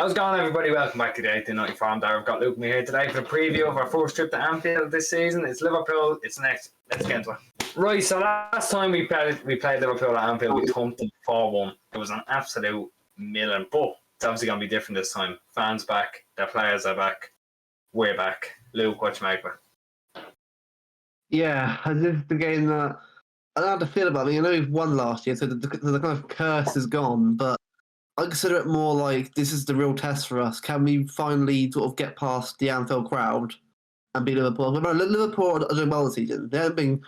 How's it going, everybody? Welcome back to the 1894. I'm Darren. I've got LIVMCI here today for the preview of our first trip to Anfield this season. It's Liverpool. It's next. Let's get into it. Right, so last time we played Liverpool at Anfield, we thumped them 4-1. It was an absolute milling, but it's obviously going to be different this time. Fans back, their players are back, we're back. Luke, what you make of it? Yeah, as if the game that I don't know how to feel about it. I know we've won last year, so the kind of curse is gone, but I consider it more like this is the real test for us. Can we finally sort of get past the Anfield crowd and beat Liverpool? Liverpool are doing well this season. They haven't been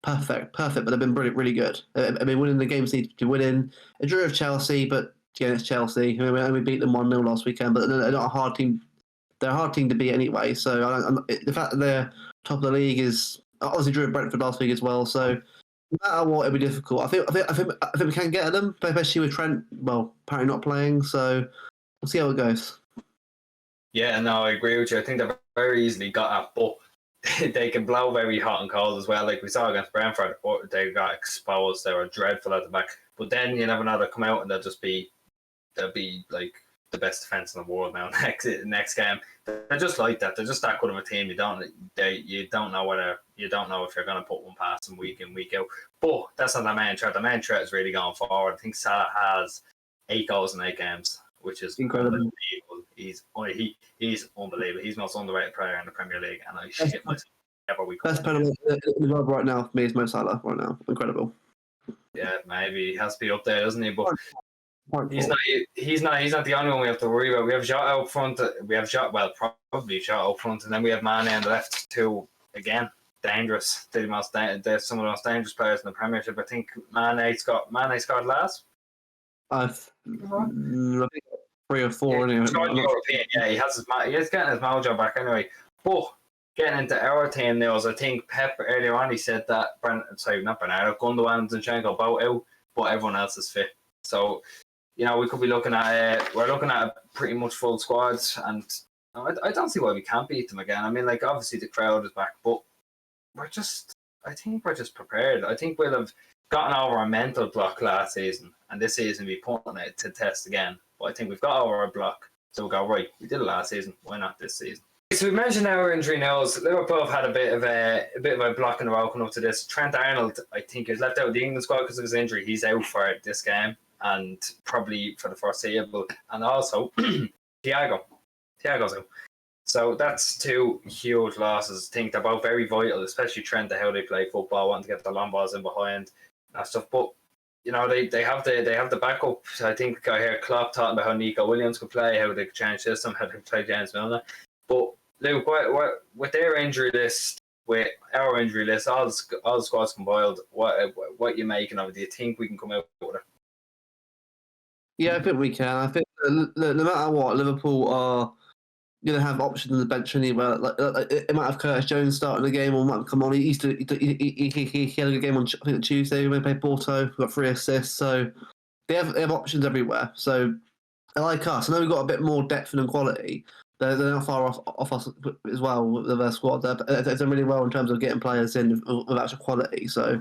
perfect, but they've been really good. I mean, winning the games need to be winning. A draw of Chelsea, but again, it's Chelsea. I mean, we beat them 1-0 last weekend, but they're not a hard team. They're a hard team to beat anyway. So the fact that they're top of the league is obviously drew Brentford last week as well. So no matter what, it'll be difficult. I think we can get at them, especially with Trent. Well, apparently not playing, so we'll see how it goes. Yeah, no, I agree with you. I think they're very easily got at, but they can blow very hot and cold as well. Like we saw against Brentford, they got exposed. They were dreadful at the back. But then you never know, they'll come out and they'll be like the best defense in the world now. Next game, they're just like that. They're just that good of a team. You don't know if you're going to put one past them week in, week out. But that's not the main threat. The main threat is really going forward. I think Salah has 8 goals in 8 games, which is incredible. Unbelievable. He's unbelievable. He's the most underrated player in the Premier League, and I shit myself every week. Best player in the world right now for me is Mo Salah right now. Incredible. Yeah, maybe he has to be up there, doesn't he? But he's not the only one we have to worry about. We have Jota up front. Probably Jota up front, and then we have Mane on the left too. Again, dangerous. They're some of the most dangerous players in the Premiership. I think Mane scored last. I think 3 or 4 anyway. European, yeah, he's getting his mojo back anyway. But getting into our team now, I think Pep earlier on he said that not Bernardo, Gundogan and Zinchenko both out, but everyone else is fit. So, we could be looking at we're looking at a pretty much full squad, and I don't see why we can't beat them again. I mean, like obviously the crowd is back, but I think we're just prepared. I think we'll have gotten over our mental block last season, and this season we putting it to test again. But I think we've got over our block, so we'll go right. We did it last season. Why not this season? So we mentioned our injury news. Liverpool have had a bit of a block in the row coming up to this. Trent Arnold, I think, is left out of the England squad because of his injury. He's out for this game and probably for the foreseeable. And also, Thiago's out. So that's 2 huge losses. I think they're both very vital, especially Trent, how they play football, wanting to get the long balls in behind and stuff. But they have the backup. I think I heard Klopp talking about how Nico Williams could play, how they could change system, how they could play James Milner. But Luke, what with their injury list, with our injury list, all the squads combined, what you making of it? Do you think we can come out with it? Yeah, I think we can. I think no matter what, Liverpool are going to have options on the bench anyway. Like it might have Curtis Jones starting the game, or might come on. He had a good game on I think Tuesday. We played Porto, got 3 assists. So they have options everywhere. So like us, I know we've got a bit more depth and quality. They're not far off us as well with their squad. They're done really well in terms of getting players in with actual quality. So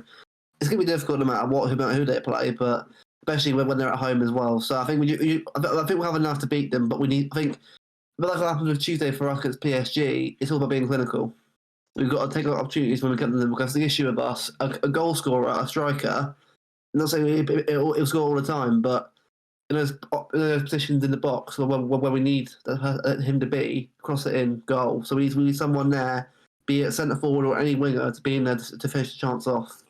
it's going to be difficult no matter who they play, but especially when they're at home as well. So I think I think we'll have enough to beat them, but we need. I think. But like what happened with Tuesday for us against PSG, it's all about being clinical. We've got to take our opportunities when we get them, because the issue with us, a goal scorer, a striker, I'm not saying it'll score all the time, but in those positions in the box where we need him to be, cross it in, goal. So we need someone there, be it centre forward or any winger, to be in there to finish the chance off.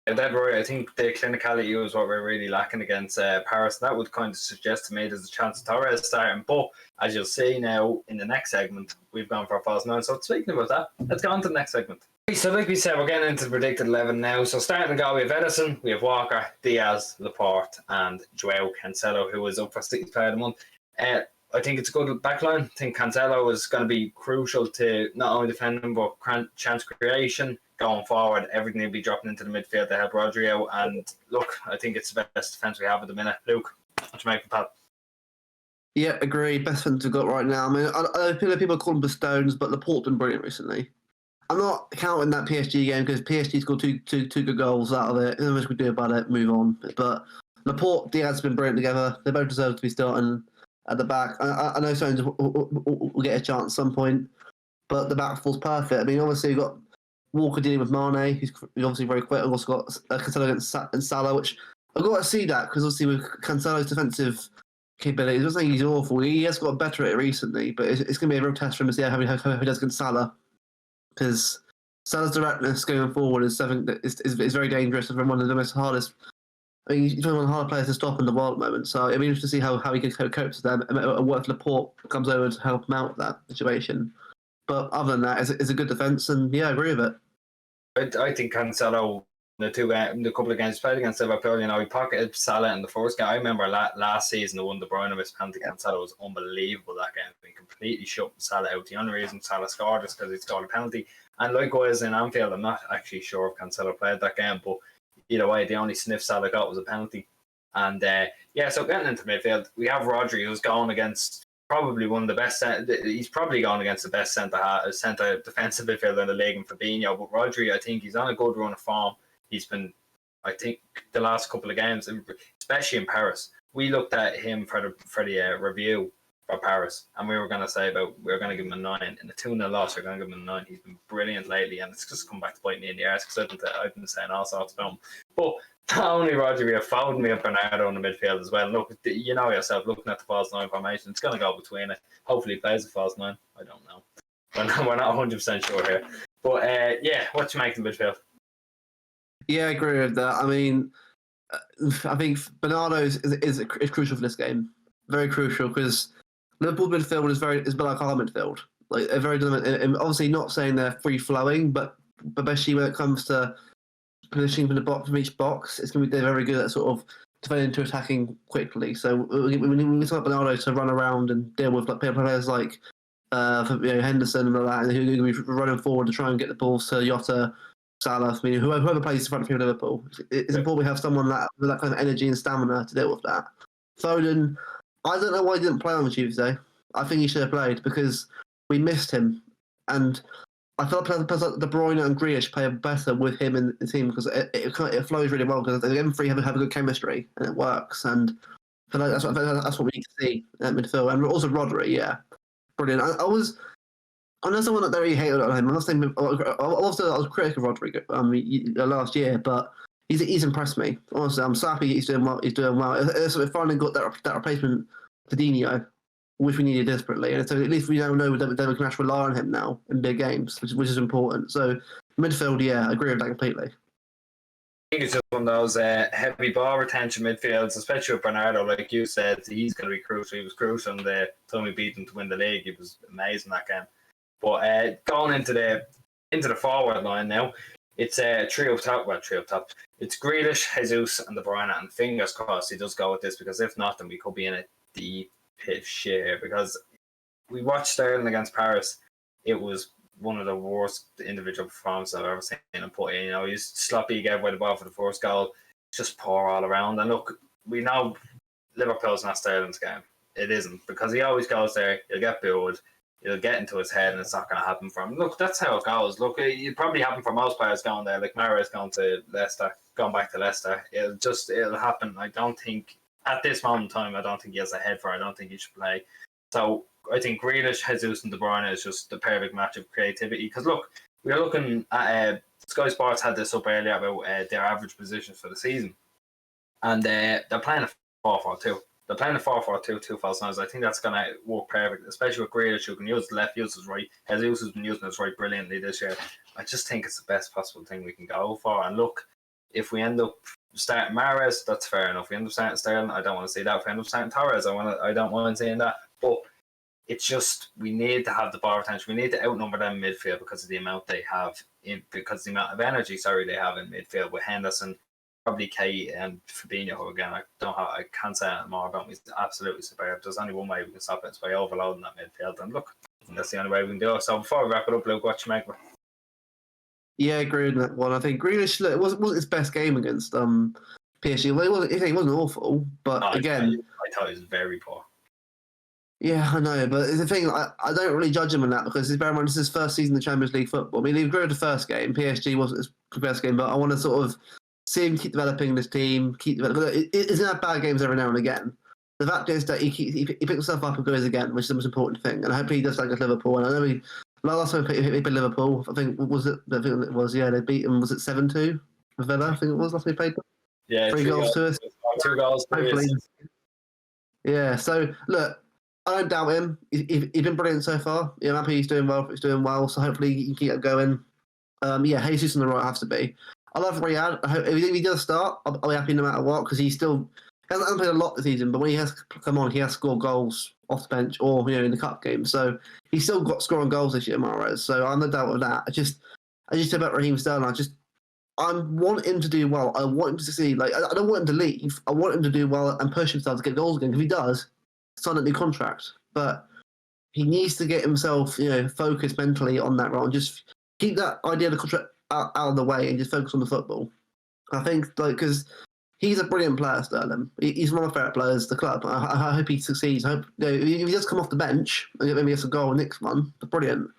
Yeah, that's right. I think the clinicality was what we're really lacking against Paris. That would kind of suggest to me there's a chance of Torres starting. But as you'll see now in the next segment, we've gone for a false 9. So speaking about that, let's go on to the next segment. So like we said, we're getting into the predicted 11 now. So starting to go, we have Edison, we have Walker, Diaz, Laporte, and Joao Cancelo, who is up for City's Player of the Month. I think it's a good backline. I think Cancelo is going to be crucial to not only defending but chance creation. Going forward, everything will be dropping into the midfield to help Rodrigo. And look, I think it's the best defence we have at the minute. Luke, what you make of that? Yeah, agreed. Best defence we've got right now. I mean, I feel like people call them stones, but Laporte's been brilliant recently. I'm not counting that PSG game because PSG scored two good goals out of it. There's much we do about it, move on. But Laporte, Diaz have been brilliant together. They both deserve to be starting. at the back. I know Stones will get a chance at some point, but the back four's perfect. I mean, obviously you've got Walker dealing with Mane, who's obviously very quick. I've also got Cancelo against Salah, which I've got to see that because obviously with Cancelo's defensive capabilities, I don't think he's awful. He has got better at it recently, but it's going to be a real test for him to see how he does against Salah, because Salah's directness going forward is something that is very dangerous and one of the most hardest. I mean, he's one of the hardest players to stop in the world at the moment. So it'll be interesting to see how he can cope with them and what if Laporte comes over to help him out with that situation. But other than that, it's a good defence, and yeah, I agree with it. I think Cancelo, the couple of games played against Liverpool, he pocketed Salah in the first game. I remember last season the one De Bruyne missed penalty. Cancelo was unbelievable that game. He completely shut Salah out. The only reason Salah scored is because he scored a penalty. And likewise in Anfield, I'm not actually sure if Cancelo played that game, but either way, the only sniff Salah got was a penalty. And so getting into midfield, we have Rodri, who's going against probably one of the best. He's probably going against the best centre defensive midfielder in the league in Fabinho. But Rodri, I think he's on a good run of form. He's been, I think, the last couple of games, especially in Paris. We looked at him for the review for Paris, and we were going to give him a 9. In the 2-0 loss, we're going to give him a 9. He's been brilliant lately, and it's just come back to bite me in the arse because I've been saying all sorts about him. But not only Rodri, we have found me up Bernardo in the midfield as well. Look, you know yourself, looking at the false 9 formation, it's going to go between it. Hopefully he plays the false 9. I don't know. We're not 100% sure here. But what do you make of the midfield? Yeah, I agree with that. I mean, I think Bernardo is crucial for this game. Very crucial, because Liverpool midfield is a bit like our midfield. Like, a very and obviously not saying they're free flowing, but especially when it comes to positioning from each box, it's going to be very good at sort of defending to attacking quickly. So we need Bernardo to run around and deal with players like Henderson and all that, who are going to be running forward to try and get the balls to Jota, Salah. I mean, whoever plays in front of Liverpool, it's important we have someone with that kind of energy and stamina to deal with that. Foden, I don't know why he didn't play on Tuesday. I think he should have played because we missed him, and I feel like players like De Bruyne and Grealish play better with him in the team because it flows really well because them three have a good chemistry and it works, and I feel like that's what we need to see at midfield. And also Rodri, yeah, brilliant. I know someone that they really hated on him. I was critical of Rodri last year, but he's impressed me. Honestly, I'm so happy he's doing well. So we finally got that replacement for Dino, which we needed desperately. And so at least we now know that we can actually rely on him now in big games, which is important. So midfield, yeah, I agree with that completely. I think it's just one of those heavy ball retention midfields, especially with Bernardo. Like you said, he's going to be crucial. He was crucial in the time we beat them to win the league. He was amazing that game. But going into the forward line now, it's a trio up top. It's Grealish, Jesus, and De Bruyne, and fingers crossed he does go with this, because if not, then we could be in a deep pit shit here, because we watched Sterling against Paris. It was one of the worst individual performances I've ever seen him put in. He's sloppy, he gave away the ball for the first goal, just poor all around. And look, we know Liverpool's not Sterling's game. It isn't, because he always goes there, he'll get booed, it'll get into his head, and it's not going to happen for him. Look, that's how it goes. Look, it probably happened for most players going there. Like Mahrez going back to Leicester. It'll happen. I don't think, at this moment in time, I don't think he has a head for it. I don't think he should play. So I think Grealish, Jesus, and De Bruyne is just the perfect match of creativity. Because look, we were looking at Sky Sports had this up earlier about their average positions for the season, and they're playing a 4-4-2. They're playing a 4-4-2, 2 false nines. I think that's going to work perfect, especially with Grealish, who can use the left, use his right. Jesus has been using his right brilliantly this year. I just think it's the best possible thing we can go for. And look, if we end up starting Mahrez, that's fair enough. If we end up starting Sterling, I don't want to see that. If we end up starting Torres, I don't want to see that. But it's just, we need to have the ball retention. We need to outnumber them in midfield because of the amount they have because the amount of energy, they have in midfield with Henderson, probably Kate and Fabinho, who again I can't say more about him. He's absolutely superb. There's only one way we can stop it, it's by overloading that midfield. And look, that's the only way we can do it. So before we wrap it up, Luke, what you make of it? Yeah, I agree with that one. I think Grealish, it wasn't his best game against PSG. Well, he wasn't awful, but again, I thought he was very poor. Yeah, I know, but the thing, I don't really judge him on that because bear in mind, this is his first season in the Champions League football. I mean, he grew the first game. PSG wasn't his best game, but I want to sort of see him keep developing this team. He's going to have bad games every now and again. the fact is that he picks himself up and goes again, which is the most important thing. And I hope he does that against Liverpool. And I know last time he beat Liverpool, I think it was they beat him. Was it 7-2 for Villa? I think it was last time we played them. Yeah, 3 goals to us. 2 goals. Hopefully. Yeah. So look, I don't doubt him. He's been brilliant so far. Yeah, I'm happy he's doing well. He's doing well. So hopefully he can keep it going. Yeah, Jesus on the right has to be. I love Riyad. I hope if he does start, I'll be happy no matter what because he's still hasn't played a lot this season. But when he has come on, he has scored goals off the bench or in the cup game. So he's still got scoring goals this year, Mahrez. So I'm no doubt with that. I just said about Raheem Sterling. I want him to do well. I want him to succeed. Like I don't want him to leave. I want him to do well and push himself to get goals again. If he does, sign a new contract. But he needs to get himself, focused mentally on that role and just keep that idea of the contract out of the way and just focus on the football. I think, because he's a brilliant player, Sterling. He's one of my favourite players, the club. I hope he succeeds. I hope if he does come off the bench and maybe gets a goal next one, brilliant.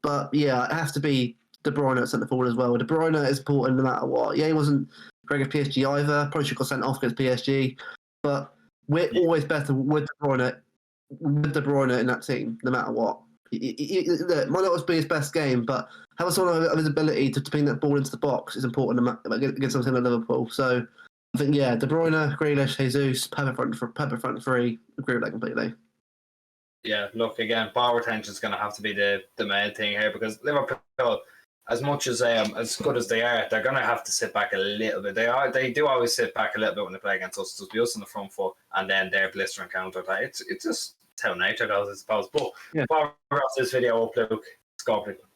But yeah, it has to be De Bruyne at centre forward as well. De Bruyne is important no matter what. Yeah, he wasn't very good at PSG either. Probably should have got sent off against PSG. But we're always better with De Bruyne in that team, no matter what. It might not be his best game, but having someone of his ability to bring that ball into the box is important against something like Liverpool. So I think, De Bruyne, Grealish, Jesus, Pepper front three. Agree with that completely. Yeah, look, again, ball retention is going to have to be the main thing here because Liverpool, as much as good as they are, they're going to have to sit back a little bit. They do always sit back a little bit when they play against us. It'll be us on the front foot and then their blistering counter attack. It's just how nature goes, I suppose. But before we wrap this video up, Luke, score prediction.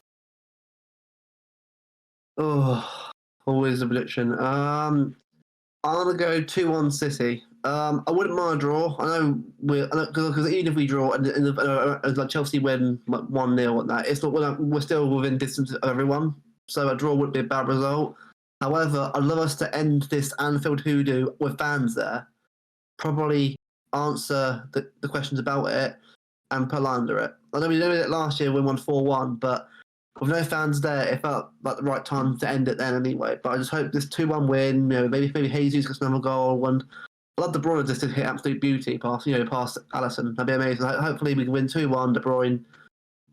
Oh, always a prediction. I'm gonna go 2-1 City. I wouldn't mind a draw. I know because even if we draw and like Chelsea win like 1-0 and that, it's not we're still within distance of everyone. So a draw wouldn't be a bad result. However, I'd love us to end this Anfield hoodoo with fans there. Probably answer the questions about it and put under it. I know we did it last year when we won 4-1, but with no fans there, it felt like the right time to end it then anyway. But I just hope this 2-1 win, maybe Jesus gets another goal. And I love De Bruyne just to hit absolute beauty past Alisson. That'd be amazing. Hopefully we can win 2-1, De Bruyne,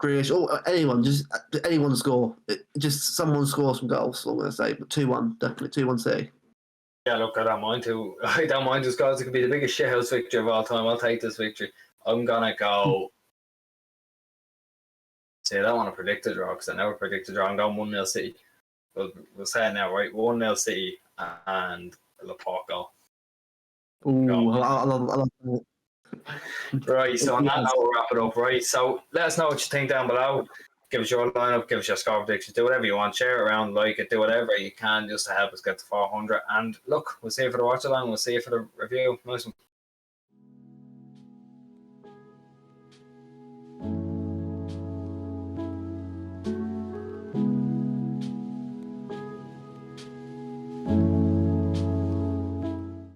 Grealish, or anyone, just anyone score. Just someone scores some goals, I'm going to say. But 2-1, definitely 2-1 City. Yeah, look, I don't mind to. I don't mind just because it could be the biggest shithouse victory of all time. I'll take this victory. I'm going to go. See, I don't want to predict a draw because I never predict a draw. I'm going 1-0 City. We'll say it now, right? 1-0 City and Laporte goal. Ooh, I love that. Right, so on that note, we'll wrap it up, right? So let us know what you think down below. Give us your lineup, give us your score predictions, do whatever you want, share it around, like it, do whatever you can just to help us get to 400. And look, we'll see you for the watch along, we'll see you for the review. Nice one.